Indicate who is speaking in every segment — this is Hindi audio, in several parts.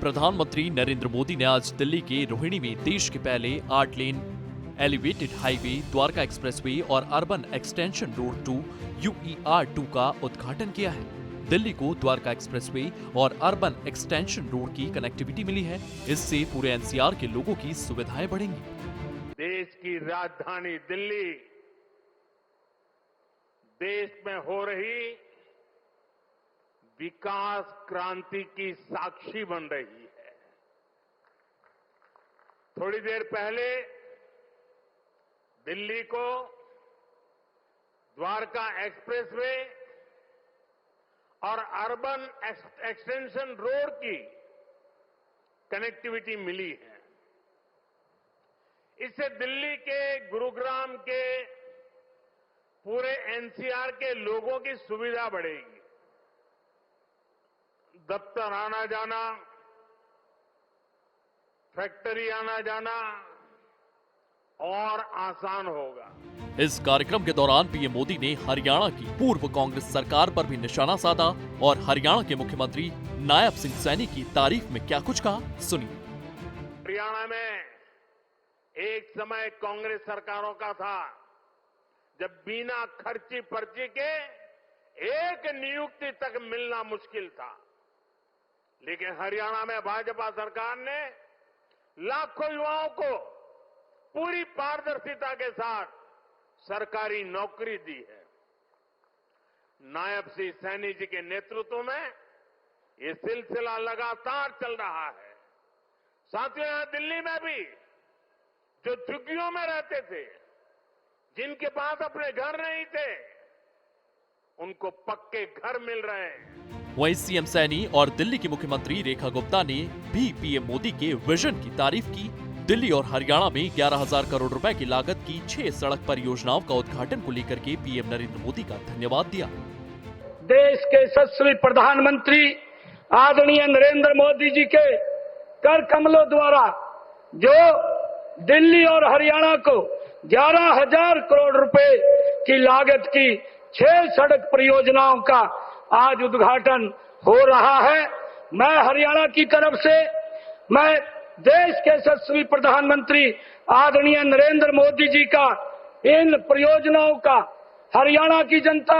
Speaker 1: प्रधानमंत्री नरेंद्र मोदी ने आज दिल्ली के रोहिणी में देश के पहले 8 lane elevated highway Dwarka expressway और अर्बन एक्सटेंशन रोड 2 UER2 का उद्घाटन किया है। दिल्ली को द्वारका एक्सप्रेसवे और अर्बन एक्सटेंशन रोड की कनेक्टिविटी मिली है। इससे पूरे NCR के लोगों की सुविधाएं बढ़ेंगी।
Speaker 2: देश की राजधानी दिल्ली देश में हो रही विकास क्रांति की साक्षी बन रही है। थोड़ी देर पहले दिल्ली को द्वारका एक्सप्रेसवे और अर्बन एक्सटेंशन रोड की कनेक्टिविटी मिली है। इससे दिल्ली के, गुरुग्राम के, पूरे NCR के लोगों की सुविधा बढ़ेगी। दफ्तर आना जाना, फैक्ट्री आना जाना और आसान होगा।
Speaker 1: इस कार्यक्रम के दौरान पीएम मोदी ने हरियाणा की पूर्व कांग्रेस सरकार पर भी निशाना साधा और हरियाणा के मुख्यमंत्री नायब सिंह सैनी की तारीफ में क्या कुछ कहा, सुनिए।
Speaker 2: हरियाणा में एक समय कांग्रेस सरकारों का था जब बिना खर्ची पर्ची के एक नियुक्ति तक मिलना मुश्किल था, लेकिन हरियाणा में भाजपा सरकार ने लाखों युवाओं को पूरी पारदर्शिता के साथ सरकारी नौकरी दी है। नायब सिंह सैनी जी के नेतृत्व में ये सिलसिला लगातार चल रहा है। साथियों, यहां दिल्ली में भी जो झुग्गियों में रहते थे, जिनके पास अपने घर नहीं थे, उनको पक्के घर मिल रहे हैं।
Speaker 1: वहीं सीएम सैनी और दिल्ली की मुख्यमंत्री रेखा गुप्ता ने भी पीएम मोदी के विजन की तारीफ की। दिल्ली और हरियाणा में 11,000 करोड़ रुपए की लागत की 6 सड़क परियोजनाओं का उद्घाटन को लेकर के पीएम नरेंद्र मोदी का धन्यवाद दिया।
Speaker 3: देश के यशस्वी प्रधानमंत्री आदरणीय नरेंद्र मोदी जी के कर कमलों द्वारा जो दिल्ली और हरियाणा को 11,000 करोड़ रुपए की लागत की 6 सड़क परियोजनाओं का आज उद्घाटन हो रहा है। मैं हरियाणा की तरफ से मैं देश के यशस्वी प्रधानमंत्री आदरणीय नरेंद्र मोदी जी का इन परियोजनाओं का हरियाणा की जनता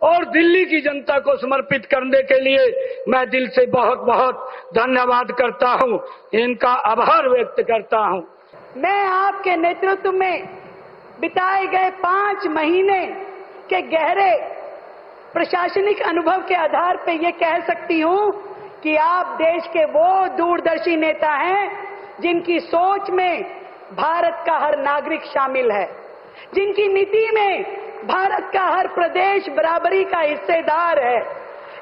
Speaker 3: और दिल्ली की जनता को समर्पित करने के लिए मैं दिल से बहुत बहुत धन्यवाद करता हूं, इनका आभार व्यक्त करता हूं।
Speaker 4: मैं आपके नेतृत्व में बिताए गए 5 महीने के गहरे प्रशासनिक अनुभव के आधार पर यह कह सकती हूं कि आप देश के वो दूरदर्शी नेता हैं जिनकी सोच में भारत का हर नागरिक शामिल है, जिनकी नीति में भारत का हर प्रदेश बराबरी का हिस्सेदार है,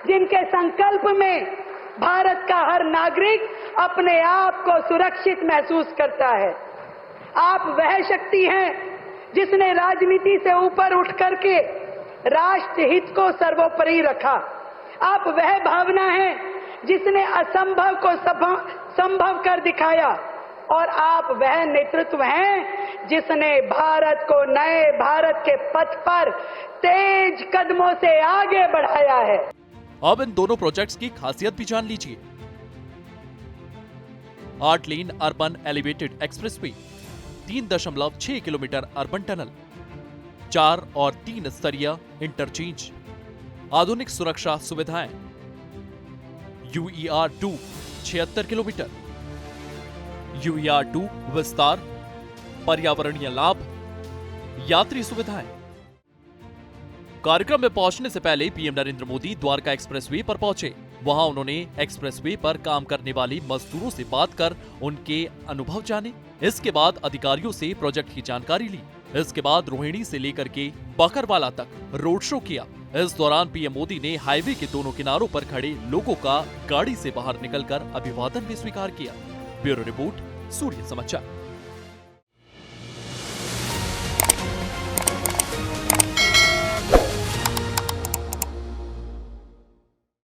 Speaker 4: जिनके संकल्प में भारत का हर नागरिक अपने आप को सुरक्षित महसूस करता है। आप वह शक्ति हैं जिसने राजनीति से ऊपर उठ करके राष्ट्र हित को सर्वोपरि रखा। आप वह भावना है जिसने असंभव को संभव कर दिखाया और आप वह नेतृत्व हैं जिसने भारत को नए भारत के पथ पर तेज कदमों से आगे बढ़ाया है।
Speaker 1: अब इन दोनों प्रोजेक्ट्स की खासियत भी जान लीजिए। 8 lane urban elevated expressway, 3.6 kilometre urban tunnel, 4 और 3 स्तरीय इंटरचेंज, आधुनिक सुरक्षा सुविधाएं, UER2 76 किलोमीटर, UER2 विस्तार, पर्यावरणीय लाभ, यात्री सुविधाएं। कार्यक्रम में पहुंचने से पहले पीएम नरेंद्र मोदी द्वारका एक्सप्रेसवे पर पहुंचे। वहां उन्होंने एक्सप्रेसवे पर काम करने वाले मजदूरों से बात कर उनके अनुभव जाने। इसके बाद अधिकारियों से प्रोजेक्ट की जानकारी ली। इसके बाद रोहिणी से लेकर के बकरवाला तक रोड शो किया। इस दौरान पीएम मोदी ने हाईवे के दोनों किनारों पर खड़े लोगों का गाड़ी से बाहर निकलकर अभिवादन भी स्वीकार किया। ब्यूरो रिपोर्ट, सूर्य समाचार।